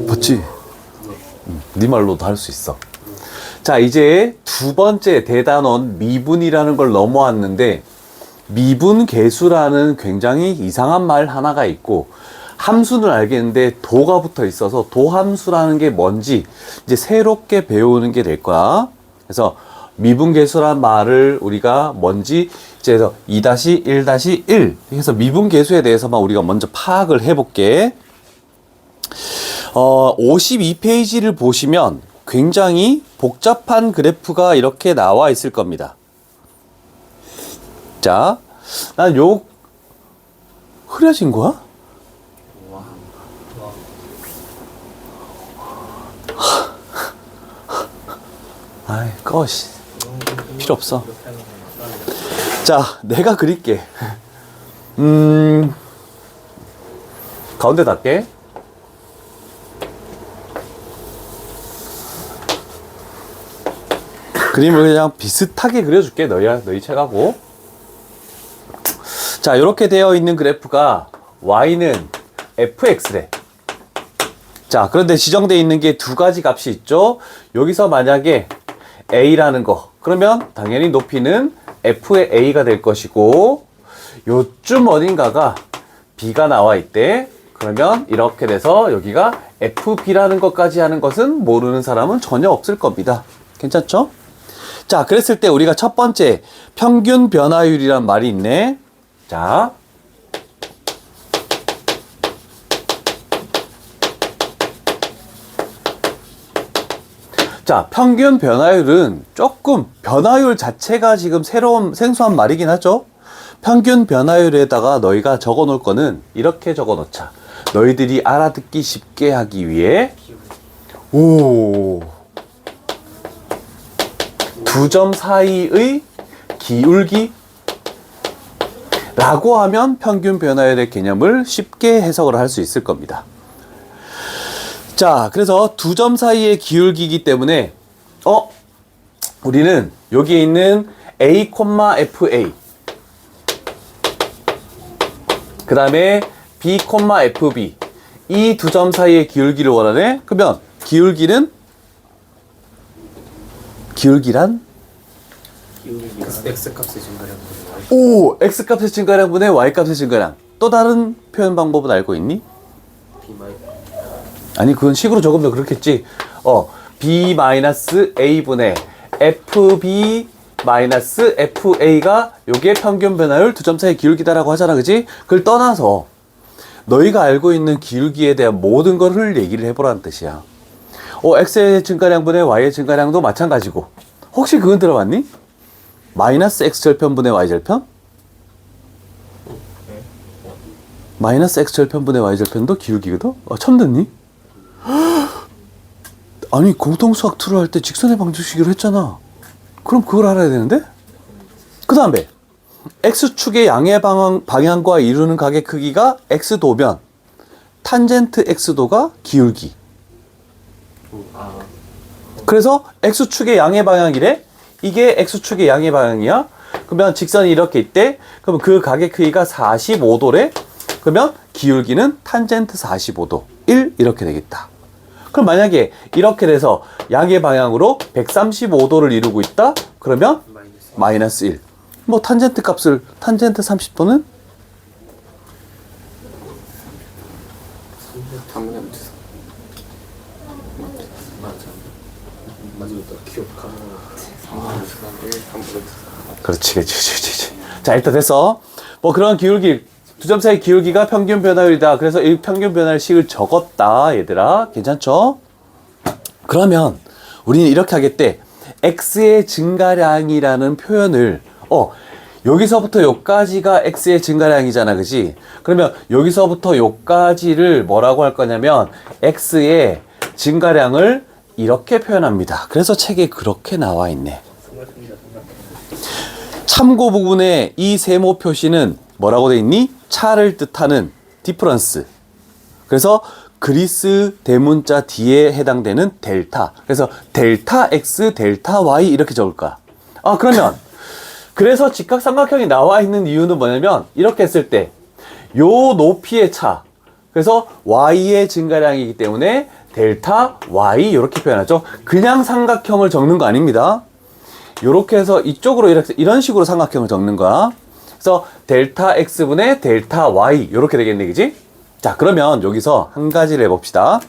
맞지? 네 말로도 할 수 있어. 자, 이제 두 번째 대단원 미분이라는 걸 넘어왔는데, 미분 계수라는 굉장히 이상한 말 하나가 있고, 함수는 알겠는데 도가 붙어 있어서 도함수라는 게 뭔지 이제 새롭게 배우는 게 될 거야. 그래서 미분계수란 말을 우리가 뭔지 이제 2-1-1 해서 미분계수에 대해서만 우리가 먼저 파악을 해볼게. 52페이지를 보시면 굉장히 복잡한 그래프가 이렇게 나와 있을 겁니다. 자, 난 흐려진 거야? 아이, 꺼시. 필요 없어. 자, 내가 그릴게. 가운데 닿게. 그림을 그냥 비슷하게 그려줄게. 너희 책하고. 자, 이렇게 되어 있는 그래프가 y는 fx래. 자, 그런데 지정되어 있는 게 두 가지 값이 있죠. 여기서 만약에 a라는 거, 그러면 당연히 높이는 f의 a가 될 것이고, 요쯤 어딘가가 b가 나와 있대. 그러면 이렇게 돼서 여기가 fb라는 것까지 하는 것은 모르는 사람은 전혀 없을 겁니다. 괜찮죠? 자, 그랬을 때 우리가 첫 번째 평균 변화율이란 말이 있네. 자, 평균 변화율은 조금 변화율 자체가 지금 생소한 말이긴 하죠. 평균 변화율에다가 너희가 적어 놓을 거는 이렇게 적어 놓자. 너희들이 알아듣기 쉽게 하기 위해 두 점 사이의 기울기 라고 하면 평균 변화율의 개념을 쉽게 해석을 할 수 있을 겁니다. 자, 그래서 두 점 사이의 기울기이기 때문에 우리는 여기에 있는 a, fa 그 다음에 b, fb 이 두 점 사이의 기울기를 원하네. 그러면 기울기란 x값의 증가량 x값의 증가량분의 y값의 증가량. 또 다른 표현 방법은 알고 있니? 아니, 그건 식으로 적으면 그렇겠지. b-a분의 fb-fa가 요게 평균 변화율 두 점 사이 기울기다라고 하잖아, 그지? 그걸 떠나서 너희가 알고 있는 기울기에 대한 모든 거를 얘기를 해보라는 뜻이야. x의 증가량분의 y의 증가량도 마찬가지고. 혹시 그건 들어봤니? 마이너스 x절편분의 y절편? 마이너스 x절편분의 y절편도 기울기거든? 처음 듣니? 아니, 공통수학 2를 할 때 직선의 방정식으로 했잖아. 그럼 그걸 알아야 되는데? 그 다음에 x축의 양의 방향과 이루는 각의 크기가 x도면 탄젠트 x도가 기울기. 그래서 x축의 양의 방향이래. 이게 x축의 양의 방향이야. 그러면 직선이 이렇게 있대. 그러면 그 각의 크기가 45도래. 그러면 기울기는 탄젠트 45도 1 이렇게 되겠다. 그럼 만약에 이렇게 돼서 양의 방향으로 135도를 이루고 있다. 그러면 마이너스 1. 뭐 탄젠트 30도는 그렇지. 자, 일단 됐어. 뭐 그런 기울기, 두 점 사이 기울기가 평균 변화율이다. 그래서 이 평균 변화율식을 적었다, 얘들아. 괜찮죠? 그러면 우리는 이렇게 하겠대. x의 증가량이라는 표현을 여기서부터 여기까지가 x의 증가량이잖아, 그지? 그러면 여기서부터 여기까지를 뭐라고 할 거냐면 x의 증가량을 이렇게 표현합니다. 그래서 책에 그렇게 나와 있네. 참고 부분에 이 세모 표시는 뭐라고 돼 있니? 차를 뜻하는 디퍼런스. 그래서 그리스 대문자 뒤에 해당되는 델타. 그래서 델타 x, 델타 y 이렇게 적을 거야. 그러면 그래서 직각삼각형이 나와 있는 이유는 뭐냐면 이렇게 했을 때 요 높이의 차, 그래서 y의 증가량이기 때문에 델타 y 이렇게 표현하죠. 그냥 삼각형을 적는 거 아닙니다. 이렇게 해서 이쪽으로 이런 식으로 삼각형을 적는 거야. 그래서 델타 x분의 델타 y 이렇게 되겠네, 그지? 자, 그러면 여기서 한 가지를 해봅시다.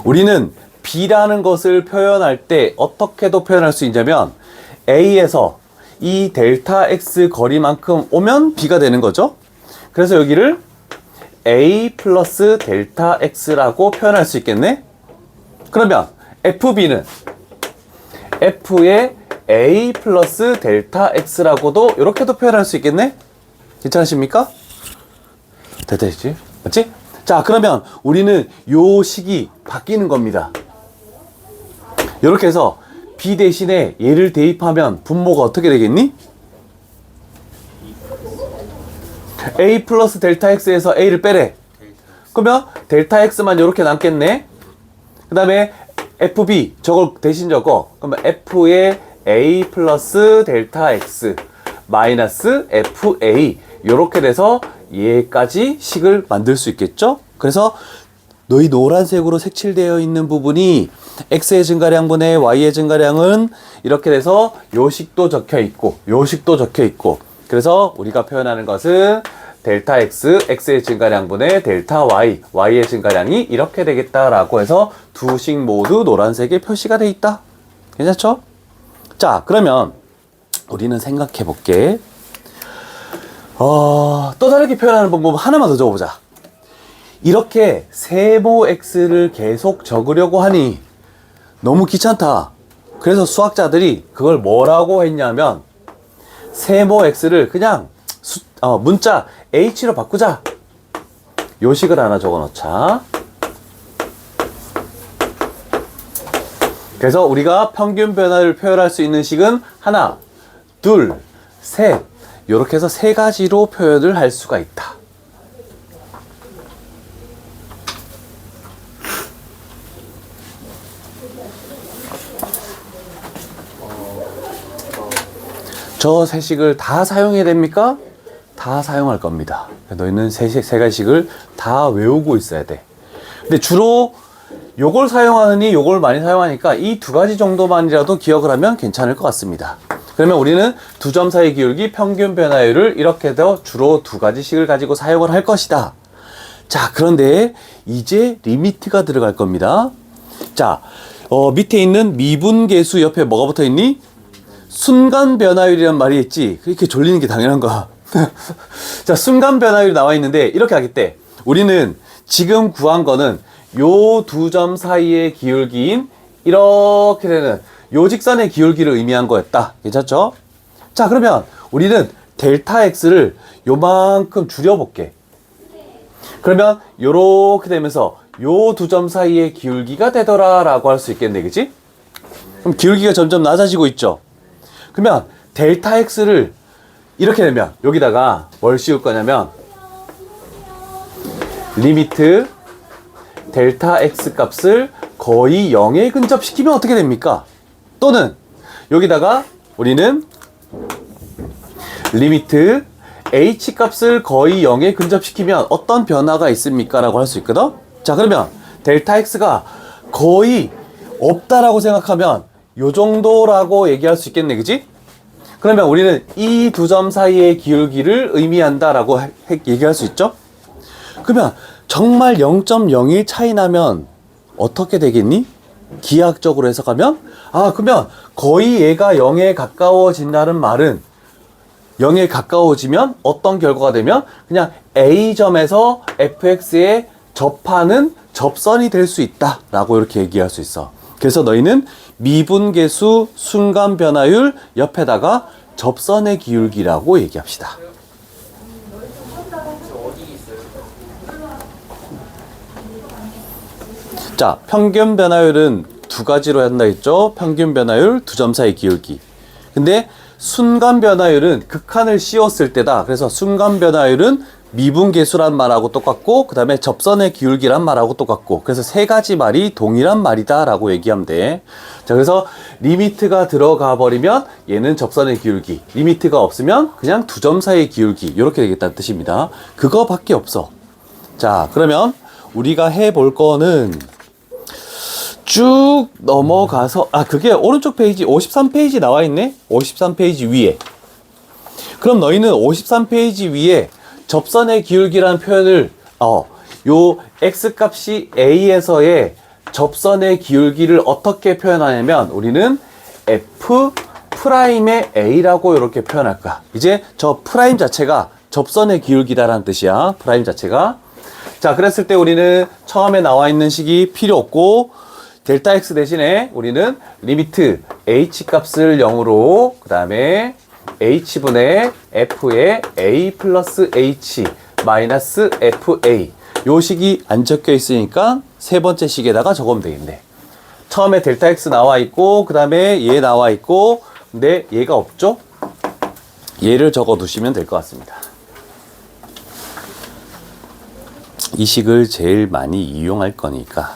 우리는 b라는 것을 표현할 때 어떻게도 표현할 수 있냐면 a에서 이 델타 x 거리만큼 오면 b가 되는 거죠. 그래서 여기를 a 플러스 델타 x라고 표현할 수 있겠네. 그러면 fb는 f의 a 플러스 델타 x라고도 이렇게도 표현할 수 있겠네. 괜찮으십니까? 됐지? 맞지? 자, 그러면 우리는 요 식이 바뀌는 겁니다. 이렇게 해서 b 대신에 얘를 대입하면 분모가 어떻게 되겠니? a 플러스 델타 x에서 a를 빼래. 그러면 델타 x만 이렇게 남겠네. 그 다음에 fb 저걸 대신 적어. 그러면 f의 a 플러스 델타 x 마이너스 fa 이렇게 돼서 얘까지 식을 만들 수 있겠죠. 그래서 너희 노란색으로 색칠되어 있는 부분이 x의 증가량분의 y의 증가량은 이렇게 돼서 요 식도 적혀 있고 요 식도 적혀 있고, 그래서 우리가 표현하는 것은 델타 x, x의 증가량분의 델타 y, y의 증가량이 이렇게 되겠다라고 해서 두 식 모두 노란색에 표시가 돼 있다. 괜찮죠? 자, 그러면 우리는 생각해 볼게. 또 다르게 표현하는 방법 하나만 더 적어보자. 이렇게 세모 x를 계속 적으려고 하니 너무 귀찮다. 그래서 수학자들이 그걸 뭐라고 했냐면 세모 x를 그냥 문자 h로 바꾸자. 요 식을 하나 적어 놓자. 그래서 우리가 평균 변화를 표현할 수 있는 식은 하나, 둘, 셋 이렇게 해서 세 가지로 표현을 할 수가 있다. 저 세 식을 다 사용해야 됩니까? 다 사용할 겁니다. 너희는 세 가지식을 다 외우고 있어야 돼. 근데 주로 요걸 사용하느니 요걸 많이 사용하니까 이 두 가지 정도만이라도 기억을 하면 괜찮을 것 같습니다. 그러면 우리는 두 점 사이 기울기 평균 변화율을 이렇게 해서 주로 두 가지씩을 가지고 사용을 할 것이다. 자, 그런데 이제 리미트가 들어갈 겁니다. 자, 밑에 있는 미분계수 옆에 뭐가 붙어 있니? 순간 변화율이란 말이 있지. 그렇게 졸리는 게 당연한 거야. 자, 순간 변화율이 나와 있는데 이렇게 하겠대. 우리는 지금 구한 거는 요 두 점 사이의 기울기인 이렇게 되는 요 직선의 기울기를 의미한 거였다. 괜찮죠? 자, 그러면 우리는 델타 x를 요만큼 줄여볼게. 그러면 요렇게 되면서 요 두 점 사이의 기울기가 되더라 라고 할 수 있겠네, 그치? 그럼 기울기가 점점 낮아지고 있죠? 그러면 델타 x를 이렇게 되면 여기다가 뭘 씌울 거냐면 리미트 델타 x 값을 거의 0에 근접시키면 어떻게 됩니까? 또는 여기다가 우리는 리미트 h 값을 거의 0에 근접시키면 어떤 변화가 있습니까? 라고 할 수 있거든? 자, 그러면 델타 x가 거의 없다라고 생각하면 요 정도라고 얘기할 수 있겠네, 그지? 그러면 우리는 이 두 점 사이의 기울기를 의미한다라고 얘기할 수 있죠? 그러면 정말 0.01 차이 나면 어떻게 되겠니? 기하학적으로 해석하면 그러면 거의 얘가 0에 가까워진다는 말은 0에 가까워지면 어떤 결과가 되면 그냥 A점에서 fx에 접하는 접선이 될 수 있다 라고 이렇게 얘기할 수 있어. 그래서 너희는 미분계수 순간 변화율 옆에다가 접선의 기울기라고 얘기합시다. 자, 평균 변화율은 두 가지로 한다 했죠. 평균 변화율, 두 점 사이 기울기. 근데 순간 변화율은 극한을 씌웠을 때다. 그래서 순간 변화율은 미분계수란 말하고 똑같고 그 다음에 접선의 기울기란 말하고 똑같고, 그래서 세 가지 말이 동일한 말이다 라고 얘기하면 돼. 자, 그래서 리미트가 들어가 버리면 얘는 접선의 기울기, 리미트가 없으면 그냥 두 점 사이의 기울기 이렇게 되겠다는 뜻입니다. 그거밖에 없어. 자, 그러면 우리가 해볼 거는 쭉 넘어가서, 그게 오른쪽 페이지 53페이지 나와 있네? 53페이지 위에. 그럼 너희는 53페이지 위에 접선의 기울기라는 표현을, 요 x값이 a에서의 접선의 기울기를 어떻게 표현하냐면, 우리는 f 프라임의 a라고 이렇게 표현할 거야. 이제 저 프라임 자체가 접선의 기울기다라는 뜻이야. 프라임 자체가. 자, 그랬을 때 우리는 처음에 나와 있는 식이 필요 없고, 델타 x 대신에 우리는 리미트 h 값을 0으로, 그 다음에 h분의 f의 a 플러스 h 마이너스 fa. 요 식이 안 적혀 있으니까 세 번째 식에다가 적으면 되겠네. 처음에 델타 x 나와 있고, 그 다음에 얘 나와 있고, 근데 얘가 없죠? 얘를 적어 두시면 될 것 같습니다. 이 식을 제일 많이 이용할 거니까.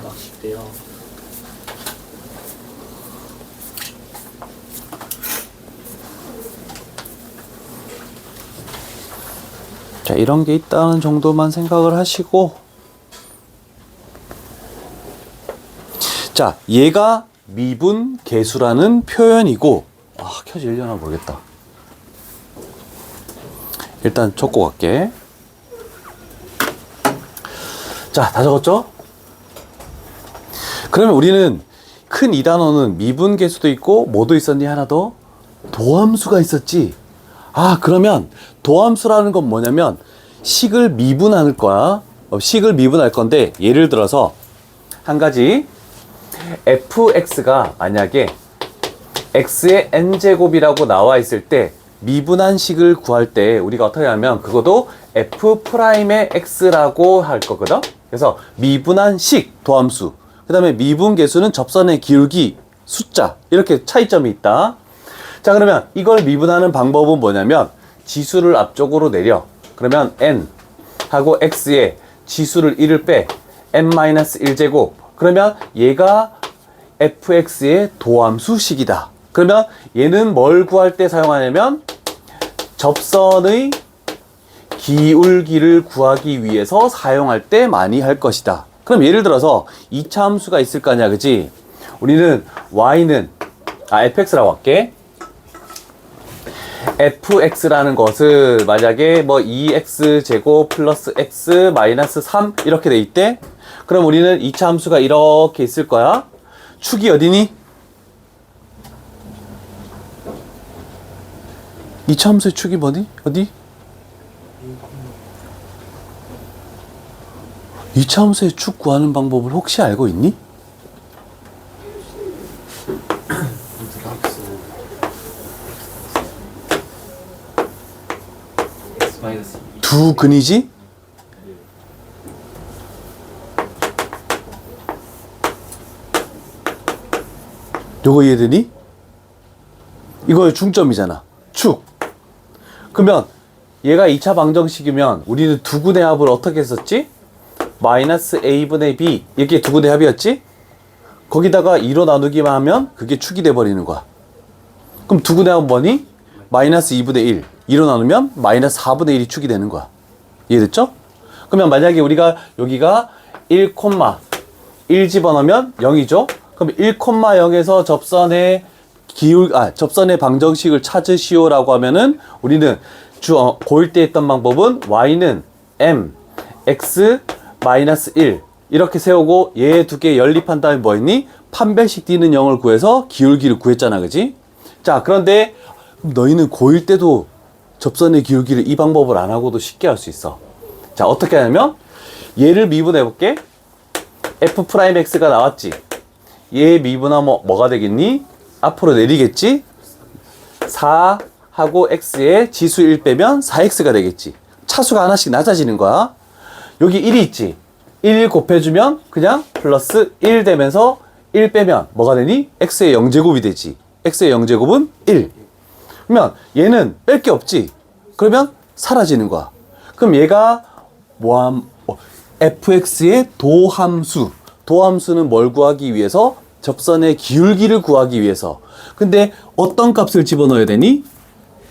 낚싯대요. 자, 이런 게 있다는 정도만 생각을 하시고, 자, 얘가 미분 계수라는 표현이고, 켜질려나 모르겠다. 일단 적고 갈게. 자, 다 적었죠? 그러면 우리는 큰 이 단어는 미분 계수도 있고 뭐도 있었니? 하나 더? 도함수가 있었지. 그러면 도함수라는 건 뭐냐면 식을 미분할 거야. 식을 미분할 건데, 예를 들어서 한 가지, fx가 만약에 x의 n제곱이라고 나와 있을 때 미분한 식을 구할 때 우리가 어떻게 하면 그것도 f'의 x라고 할 거거든. 그래서 미분한 식, 도함수, 그 다음에 미분 계수는 접선의 기울기, 숫자, 이렇게 차이점이 있다. 자, 그러면 이걸 미분하는 방법은 뭐냐면 지수를 앞쪽으로 내려. 그러면 n 하고 x에 지수를 1을 빼 n-1제곱. 그러면 얘가 fx의 도함수식이다. 그러면 얘는 뭘 구할 때 사용하냐면 접선의 기울기를 구하기 위해서 사용할 때 많이 할 것이다. 그럼 예를 들어서 2차 함수가 있을 거 아니야, 그치? 우리는 y는 fx라고 할게. fx라는 것을 만약에 뭐 2x제곱 플러스 x 마이너스 3 이렇게 돼 있대. 그럼 우리는 2차 함수가 이렇게 있을 거야. 축이 어디니? 2차 함수의 축이 뭐니? 어디? 2차 함수의 축 구하는 방법을 혹시 알고 있니? 두 근이지? 요거 이해되니? 이거의 중점이잖아. 축. 그러면 얘가 2차 방정식이면 우리는 두근의 합을 어떻게 했었지? 마이너스 a분의 b, 이게 두근의 합이었지? 거기다가 2로 나누기만 하면 그게 축이 돼버리는 거야. 그럼 두근의 합은 뭐니? 마이너스 2분의 1. 2로 나누면 마이너스 4분의 1이 축이 되는 거야. 이해됐죠? 그러면 만약에 우리가 여기가 1, 1 집어넣으면 0이죠? 그럼 1,0에서 접선의 접선의 방정식을 찾으시오라고 하면은 우리는 고1 때 했던 방법은 y는 m, x, 마이너스 1 이렇게 세우고 얘 두 개 연립한 다음에 뭐 했니? 판별식 D는 0을 구해서 기울기를 구했잖아, 그지? 자, 그런데 너희는 고1 때도 접선의 기울기를 이 방법을 안 하고도 쉽게 할 수 있어. 자, 어떻게 하냐면 얘를 미분해 볼게. f'x가 나왔지. 얘 미분하면 뭐가 되겠니? 앞으로 내리겠지? 4하고 x에 지수 1 빼면 4x가 되겠지. 차수가 하나씩 낮아지는 거야. 여기 1이 있지. 1 곱해주면 그냥 플러스 1 되면서 1 빼면 뭐가 되니? x의 0제곱이 되지. x의 0제곱은 1. 그러면 얘는 뺄 게 없지. 그러면 사라지는 거야. 그럼 얘가 fx의 도함수. 도함수는 뭘 구하기 위해서? 접선의 기울기를 구하기 위해서. 근데 어떤 값을 집어넣어야 되니?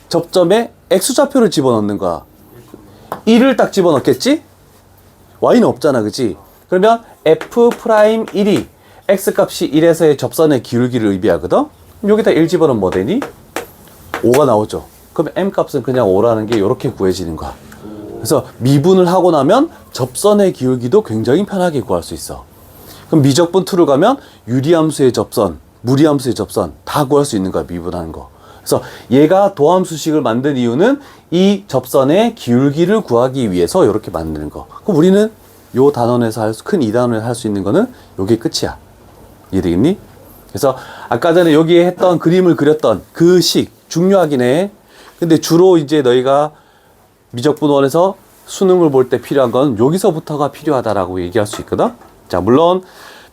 접점에 x좌표를 집어넣는 거야. 1을 딱 집어넣겠지? y는 없잖아, 그치? 그러면 f'1이 x값이 1에서의 접선의 기울기를 의미하거든? 그럼 여기다 1 집어넣으면 뭐 되니? 5가 나오죠. 그럼 m값은 그냥 5라는 게 이렇게 구해지는 거야. 그래서 미분을 하고 나면 접선의 기울기도 굉장히 편하게 구할 수 있어. 그럼 미적분 2를 가면 유리함수의 접선, 무리함수의 접선 다 구할 수 있는 거야, 미분하는 거. 그래서 얘가 도함수식을 만든 이유는 이 접선의 기울기를 구하기 위해서 이렇게 만드는 거. 그럼 우리는 요 단원에서 큰 2단원에서 할 수 있는 거는 요게 끝이야. 이해되겠니? 그래서 아까 전에 여기에 했던 그림을 그렸던 그 식 중요하긴 해. 근데 주로 이제 너희가 미적분원에서 수능을 볼 때 필요한 건 여기서부터가 필요하다라고 얘기할 수 있거든. 자, 물론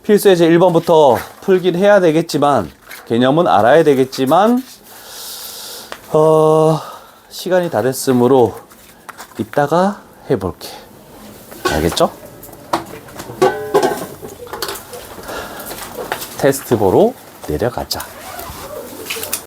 필수예제 1번부터 풀긴 해야 되겠지만 개념은 알아야 되겠지만 시간이 다 됐으므로 이따가 해볼게. 알겠죠? 테스트 보러 내려가자.